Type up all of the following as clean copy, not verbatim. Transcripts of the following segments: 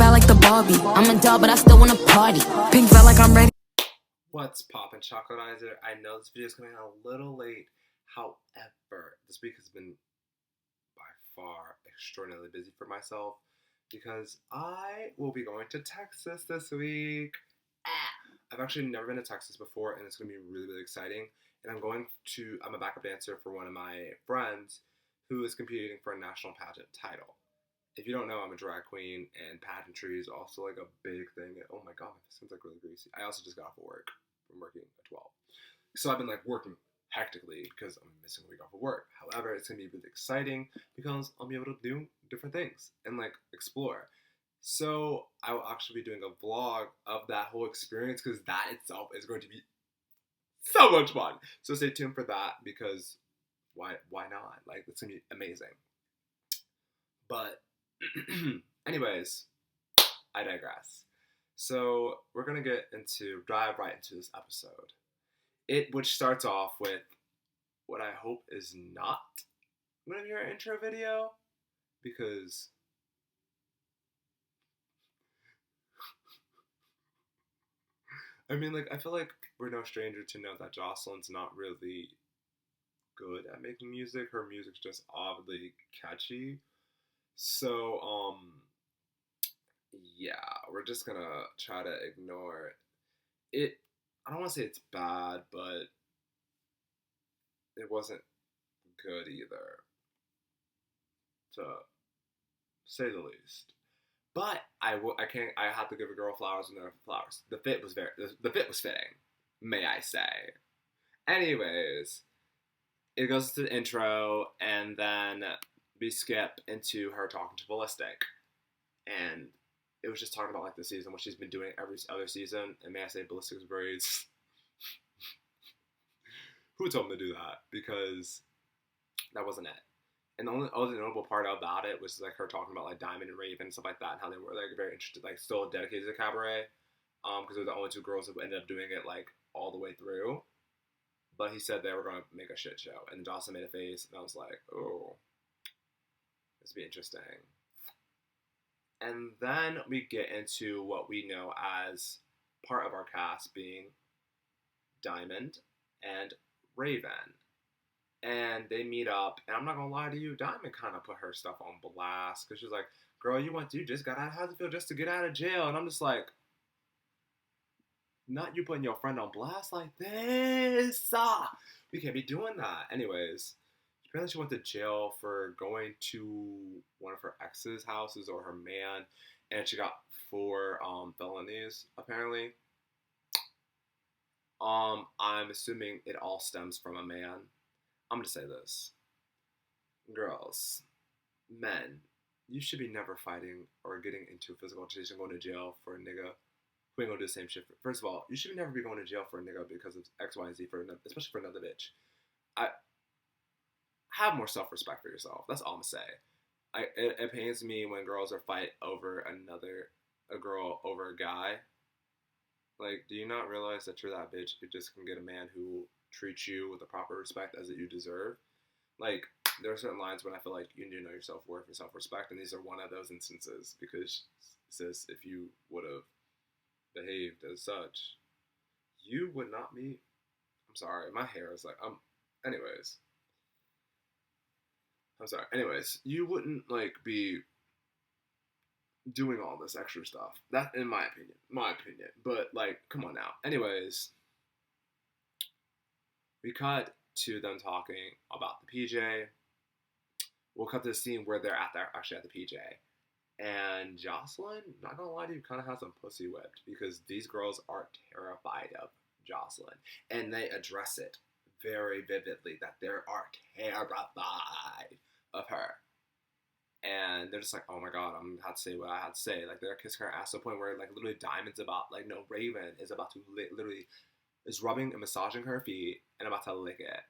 bad like the Barbie. I'm a doll, but I still wanna party. Pink felt like I'm ready. What's poppin', Chocolatizer? I know this video is coming out a little late. However, this week has been by far extraordinarily busy for myself because I will be going to Texas this week. I've actually never been to Texas before, and it's going to be really, really exciting. And I'm a backup dancer for one of my friends who is competing for a national pageant title. If you don't know, I'm a drag queen, and pageantry is also like a big thing. Oh my god, my skin's like really greasy. I also just got off of work from working at 12. So I've been like working hectically because I'm missing a week off of work. However, it's gonna be really exciting because I'll be able to do different things and like explore. So I will actually be doing a vlog of that whole experience because that itself is going to be so much fun. So stay tuned for that because why not? Like, it's gonna be amazing. But anyways, I digress. So we're gonna dive right into this episode. Which starts off with what I hope is not gonna be our intro video, because I mean, like, I feel like we're no stranger to know that Joseline's not really good at making music. Her music's just oddly catchy. So, yeah, we're just gonna try to ignore it. I don't want to say it's bad, but it wasn't good either, to say the least. But I have to give a girl flowers when there are flowers. The fit was fitting, may I say. Anyways, it goes to the intro, and then we skip into her talking to Ballistic, and it was just talking about like the season, what she's been doing every other season. And may I say, Ballistic's braids. Who told him to do that? Because that wasn't it. And the only other notable part about it was like her talking about like Diamond and Raven and stuff like that, and how they were like very interested, like still dedicated to Cabaret, because they're the only two girls who ended up doing it like all the way through. But he said they were gonna make a shit show, and Jocelyn made a face, and I was like, oh, this will be interesting. And then we get into what we know as part of our cast being Diamond and Raven. And they meet up, and I'm not gonna lie to you, Diamond kind of put her stuff on blast, because she's like, girl, you just got out, how's it feel just to get out of jail? And I'm just like, not you putting your friend on blast like this. We can't be doing that. Anyways, apparently she went to jail for going to one of her ex's houses, or her man, and she got 4 felonies, apparently. I'm assuming it all stems from a man. I'm gonna say this. Girls, men, you should be never fighting or getting into a physical altercation, going to jail for a nigga who ain't gonna do the same shit. First of all, you should never be going to jail for a nigga because of X, Y, and Z, especially for another bitch. Have more self-respect for yourself. That's all I'm gonna say. It pains me when girls are fight over a girl over a guy. Like, do you not realize that you're that bitch who just can get a man who treats you with the proper respect as you deserve? Like, there are certain lines when I feel like you do know your self-worth and self-respect, and these are one of those instances, because, sis, if you would have behaved as such, you would not be... I'm sorry, my hair is like... Anyways. I'm sorry. Anyways, you wouldn't, like, be doing all this extra stuff. That, in my opinion. But, like, come on now. Anyways, we cut to them talking about the PJ. We'll cut to the scene where they're actually at the PJ. And Joseline, not gonna lie to you, kind of has some pussy whipped, because these girls are terrified of Joseline. And they address it very vividly, that they are terrified of her. And they're just like, oh my god, I'm gonna have to say what I had to say. Like, they're kissing her ass to the point where, like, literally Raven is about to literally is rubbing and massaging her feet and about to lick it.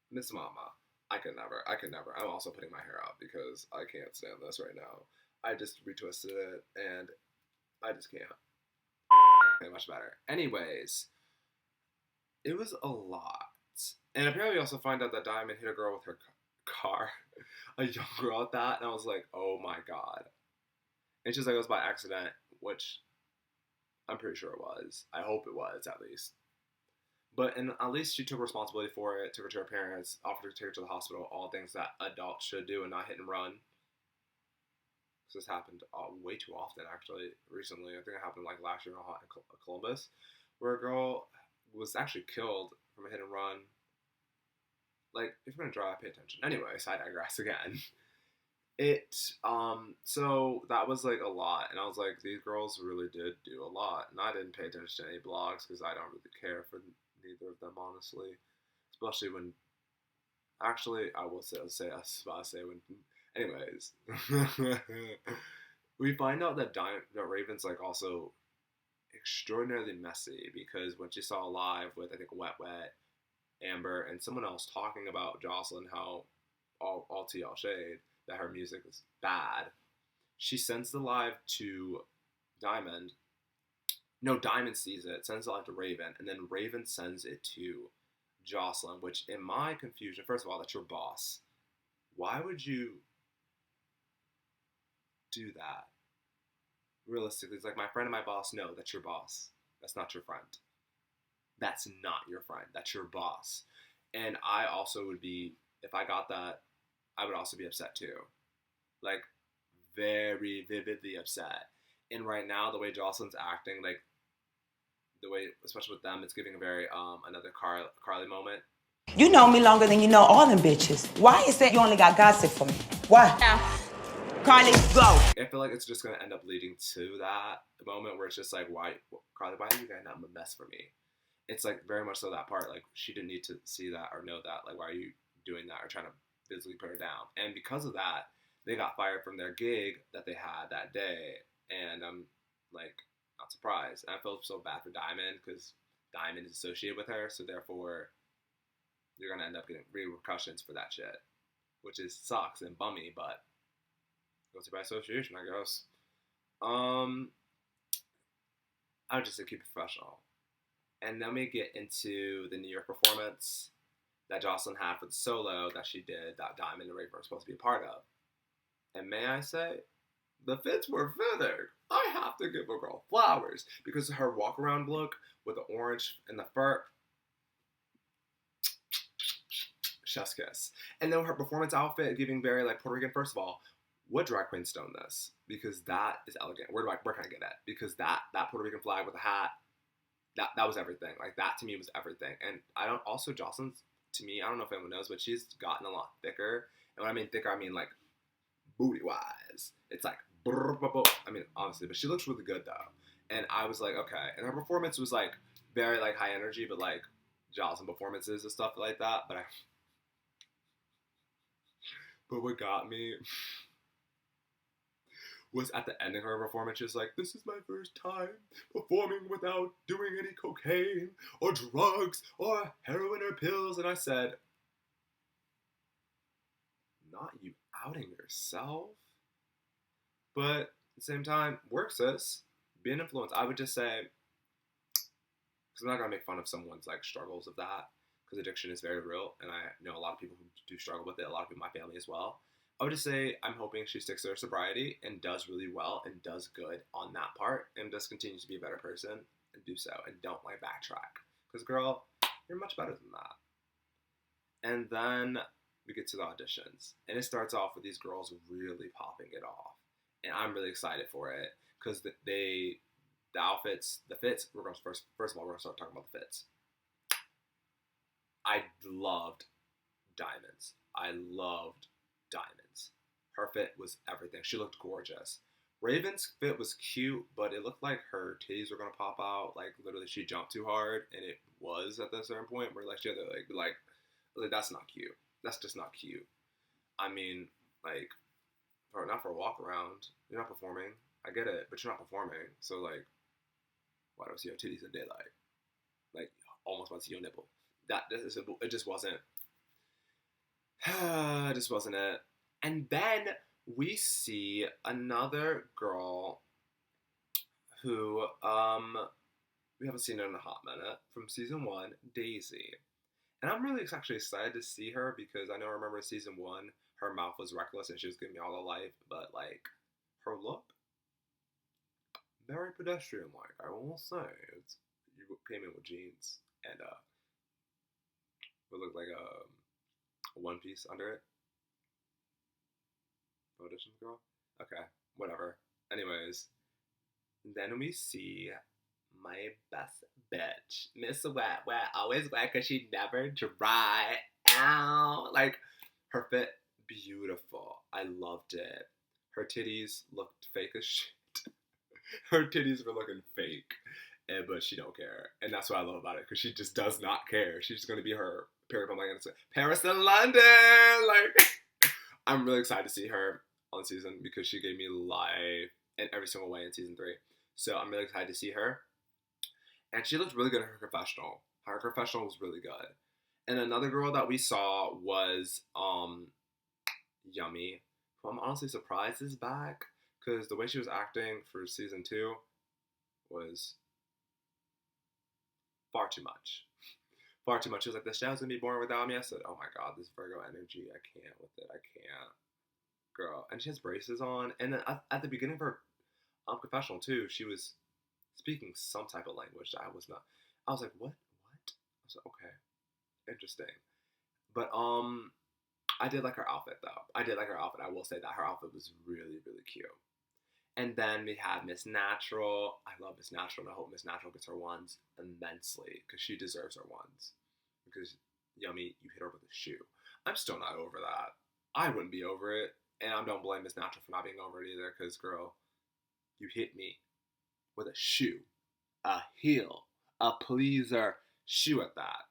Miss Mama, I could never. I'm also putting my hair out because I can't stand this right now. I just retwisted it and I just can't. Okay, much better. Anyways, it was a lot. And apparently we also find out that Diamond hit a girl with her car, a young girl at that, and I was like, oh my god. And she's like, it was by accident, which I'm pretty sure it was. I hope it was, at least. But and at least she took responsibility for it, took her to her parents, offered to take her to the hospital, all things that adults should do and not hit and run. This happened way too often, actually, recently. I think it happened like last year in Columbus, where a girl was actually killed from a hit and run. Like, if you're going to drive, pay attention. Anyways, I digress again. So that was like a lot. And I was like, these girls really did do a lot. And I didn't pay attention to any blogs because I don't really care for neither of them, honestly. Especially when, actually, I will say when, anyways. We find out that Raven's like also extraordinarily messy because when she saw live with, I think, Wet Wet, Amber, and someone else talking about Joseline, how all tea, all shade, that her music is bad, she sends the live to Diamond. No, Diamond sees it, sends it live to Raven, and then Raven sends it to Joseline, which in my confusion, first of all, that's your boss. Why would you do that? Realistically, it's like my friend and my boss. No, that's your boss. That's not your friend. That's not your friend. That's your boss. And I also would be, if I got that, I would also be upset too. Like, very vividly upset. And right now, the way Joseline's acting, like, the way, especially with them, it's giving a very, another Carly moment. You know me longer than you know all them bitches. Why is that you only got gossip for me? Why? Yeah. Carly, go. I feel like it's just going to end up leading to that moment where it's just like, Carly, why are you getting that mess for me? It's like very much so that part, like, she didn't need to see that or know that. Like, why are you doing that or trying to physically put her down? And because of that, they got fired from their gig that they had that day. And I'm, like, not surprised. And I feel so bad for Diamond because Diamond is associated with her. So, therefore, you're going to end up getting repercussions for that shit. Which sucks and bummy, but guilty by association, I guess. I would just say keep it professional. And then we get into the New York performance that Joseline had for the solo that she did, that Diamond and Raven were supposed to be a part of. And may I say, the fits were feathered. I have to give a girl flowers because of her walk-around look with the orange and the fur. Chef's kiss. And then her performance outfit giving very, like, Puerto Rican. First of all, what drag queen stoned this? Because that is elegant. Where can I get at? Because that Puerto Rican flag with a hat, that was everything. Like, that to me was everything. And Joseline's, to me, I don't know if anyone knows, but she's gotten a lot thicker. And when I mean thicker, I mean, like, booty-wise. It's like, I mean, honestly, but she looks really good, though. And I was like, okay. And her performance was, like, very, like, high energy, but, like, Joseline performances and stuff like that. But what got me was at the end of her performance, she was like, this is my first time performing without doing any cocaine or drugs or heroin or pills. And I said, not you outing yourself. But at the same time, work, sis. Be an influence. I would just say, because I'm not going to make fun of someone's, like, struggles of that, because addiction is very real, and I know a lot of people who do struggle with it, a lot of people in my family as well. I would just say I'm hoping she sticks to her sobriety and does really well and does good on that part and just continues to be a better person and do so and don't, like, backtrack. Because, girl, you're much better than that. And then we get to the auditions. And it starts off with these girls really popping it off. And I'm really excited for it because the outfits, the fits, first of all, we're going to start talking about the fits. I loved Diamonds. Her fit was everything. She looked gorgeous. Raven's fit was cute, but it looked like her titties were going to pop out. Like, literally, she jumped too hard, and it was at a certain point where, like, she had to, like, that's not cute. That's just not cute. I mean, like, not for a walk around. You're not performing. I get it, but you're not performing. So, like, why do I see your titties in daylight? Like, almost want to see your nipple. It just wasn't. It just wasn't it. And then we see another girl who we haven't seen her in a hot minute from season 1, Daisy. And I'm really actually excited to see her because I remember in season 1, her mouth was reckless and she was giving me all the life, but like her look, very pedestrian like. I will say, it's you came in with jeans and it looked like a one piece under it. Audition girl. Okay, whatever. Anyways, then we see my best bitch, Miss Wet Wet, always wet because she never dry. Ow! Like, her fit, beautiful. I loved it. Her titties looked fake as shit. Her titties were looking fake, but she don't care. And that's what I love about it, because she just does not care. She's going to be her period. I'm like, Paris and London! Like, I'm really excited to see her on season because she gave me life in every single way in season 3. So I'm really excited to see her. And she looked really good in her confessional. Her confessional was really good. And another girl that we saw was Yummy, who I'm honestly surprised is back, because the way she was acting for season 2 was far too much. Far too much. She was like, the show's gonna be boring without me. I said, oh my god, this Virgo energy, I can't with it. I can't. Girl. And she has braces on. And then at the beginning of her confessional too, she was speaking some type of language that I was not. I was like, what? I was like, okay, interesting. But I did like her outfit though. I did like her outfit. I will say that her outfit was really, really cute. And then we had Miss Natural. I love Miss Natural, and I hope Miss Natural gets her ones immensely because she deserves her ones. Because Yummy, you hit her with a shoe. I'm still not over that. I wouldn't be over it, and I don't blame Miss Natural for not being over it either. Because girl, you hit me with a shoe, a heel, a pleaser shoe at that.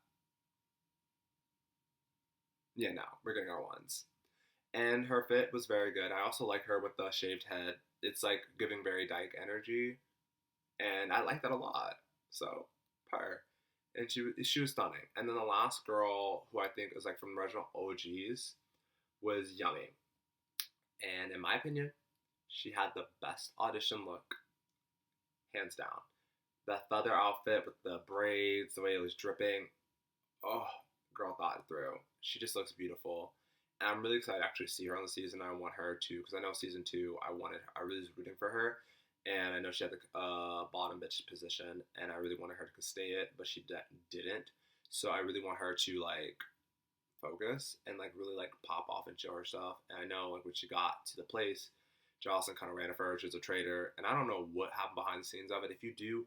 Yeah, no, we're getting our ones. And her fit was very good. I also like her with the shaved head. It's like giving very dyke energy, and I like that a lot. So, her, and she was stunning. And then the last girl, who I think is like from the original OGs, was Yummy. And in my opinion, she had the best audition look, hands down. The feather outfit with the braids, the way it was dripping. Oh, girl thought it through. She just looks beautiful. And I'm really excited to actually see her on the season. I want her to, because I know season 2, I really was rooting for her. And I know she had the bottom bitch position, and I really wanted her to stay it, but she didn't. So I really want her to, like, focus and, like, really, like, pop off and show her stuff. And I know, like, when she got to the place, Joseline kind of ran her. She was a traitor. And I don't know what happened behind the scenes of it. If you do,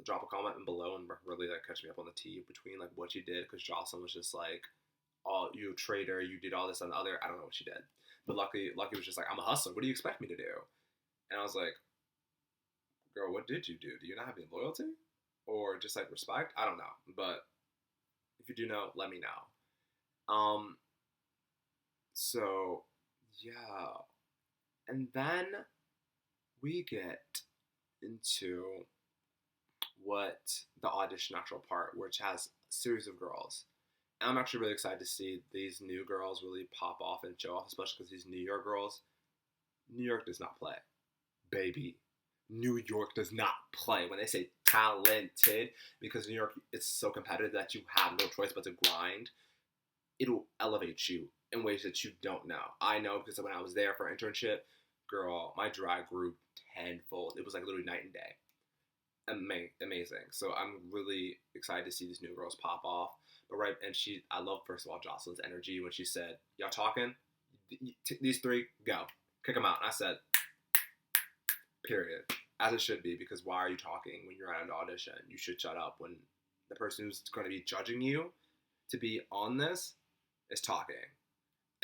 drop a comment below and really, like, catch me up on the tea between, like, what she did, because Joseline was just, like, oh, you traitor, you did all this and the other. I don't know what she did. But Lucky was just like, I'm a hustler. What do you expect me to do? And I was like, girl, what did you do? Do you not have any loyalty? Or just like respect? I don't know. But if you do know, let me know. So yeah. And then we get into what the audition actual part, which has a series of girls. I'm actually really excited to see these new girls really pop off and show off, especially because these New York girls, New York does not play. Baby, New York does not play. When they say talented, because New York, it's so competitive that you have no choice but to grind, it'll elevate you in ways that you don't know. I know because when I was there for internship, girl, my drag grew tenfold. It was like literally night and day. Amazing. So I'm really excited to see these new girls pop off. But right, and I love, first of all, Joseline's energy when she said, y'all talking? These 3, go. Kick them out. And I said, period. As it should be, because why are you talking when you're at an audition? You should shut up when the person who's going to be judging you to be on this is talking.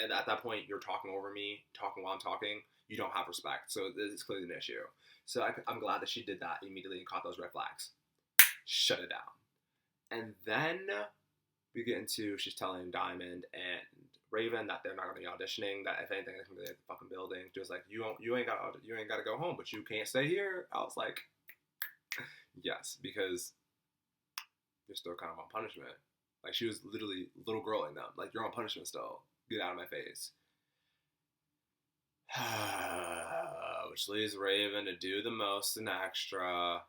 And at that point, you're talking over me, talking while I'm talking. You don't have respect. So this is clearly an issue. So I'm glad that she did that immediately and caught those red flags. Shut it down. And then we get into, she's telling Diamond and Raven that they're not going to be auditioning, that if anything, they can get the fucking building. Just like, you ain't got to go home, but you can't stay here. I was like, yes, because you're still kind of on punishment. Like, she was literally little girling them. Like, you're on punishment still. Get out of my face. Which leaves Raven to do the most and extra,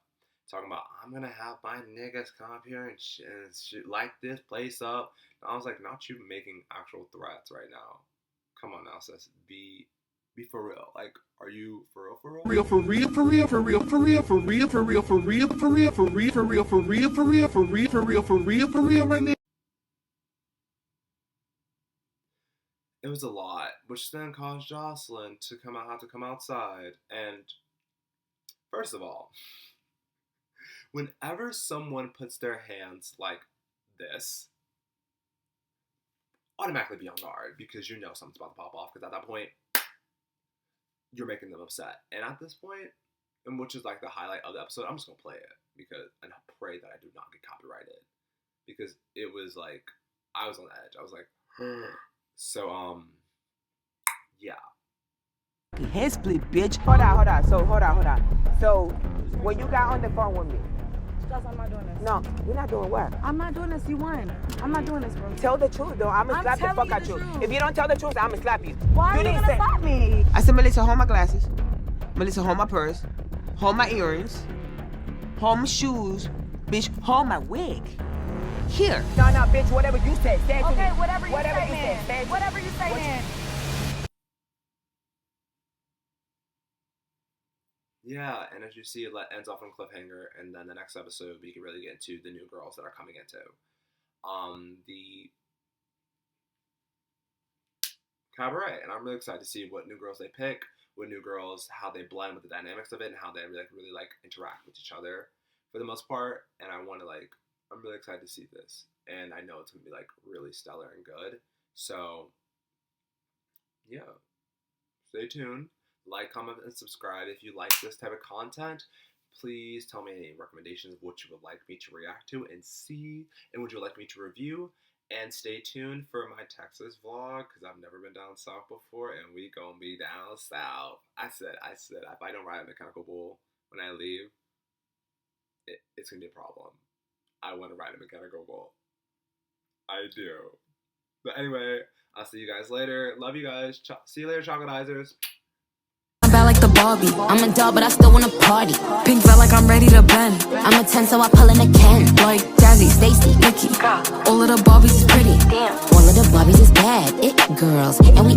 talking about, I'm gonna have my niggas come up here and light this place up. And I was like, not you making actual threats right now. Come on now, sis. Be for real. Like, are you for real? For real right now? It was a lot, which then caused Joseline to have to come outside. And first of all, whenever someone puts their hands like this, automatically be on guard because you know something's about to pop off. Because at that point, you're making them upset. And at this point, and which is like the highlight of the episode, I'm just gonna play it and I pray that I do not get copyrighted, because it was like I was on the edge. I was like, so yeah. Head split, bitch. Hold on. So when you got on the phone with me, Because I'm not doing this. no, you're not doing what? I'm not doing this. You won. I'm not doing this, bro. Tell the truth, though. I'm gonna slap the telling fuck out you you. the truth. If you don't tell the truth, I'm gonna slap you. Why are you didn't gonna say- slap me? I said, Melissa, hold my glasses. Melissa, hold my purse. Hold my earrings. Hold my shoes. Bitch, hold my wig. Here. No, bitch, whatever you say. Say it to me. Okay, whatever you Whatever say, you man. say, say it to me. Whatever you say, What you- man. Yeah, and as you see, it ends off on a cliffhanger, and then the next episode we can really get into the new girls that are coming into the Cabaret, and I'm really excited to see what new girls they pick, what new girls, how they blend with the dynamics of it, and how they really like interact with each other for the most part. And I'm really excited to see this, and I know it's gonna be like really stellar and good. So yeah, stay tuned. Like, comment, and subscribe if you like this type of content. Please tell me any recommendations of what you would like me to react to and see, and would you like me to review. And stay tuned for my Texas vlog, because I've never been down south before, and we gonna be down south. I said, if I don't ride a mechanical bull when I leave, it's gonna be a problem. I want to ride a mechanical bull. I do. But anyway, I'll see you guys later. Love you guys. See you later, Chocolatedizers. I'm bad like the Barbie. I'm a doll, but I still wanna party. Pink felt like I'm ready to bend. I'm a 10, so I pull in a Ken. Like Jazzy, Stacy, Nikki. All of the Barbies is pretty. Damn. All of the Barbies is bad. It girls, and we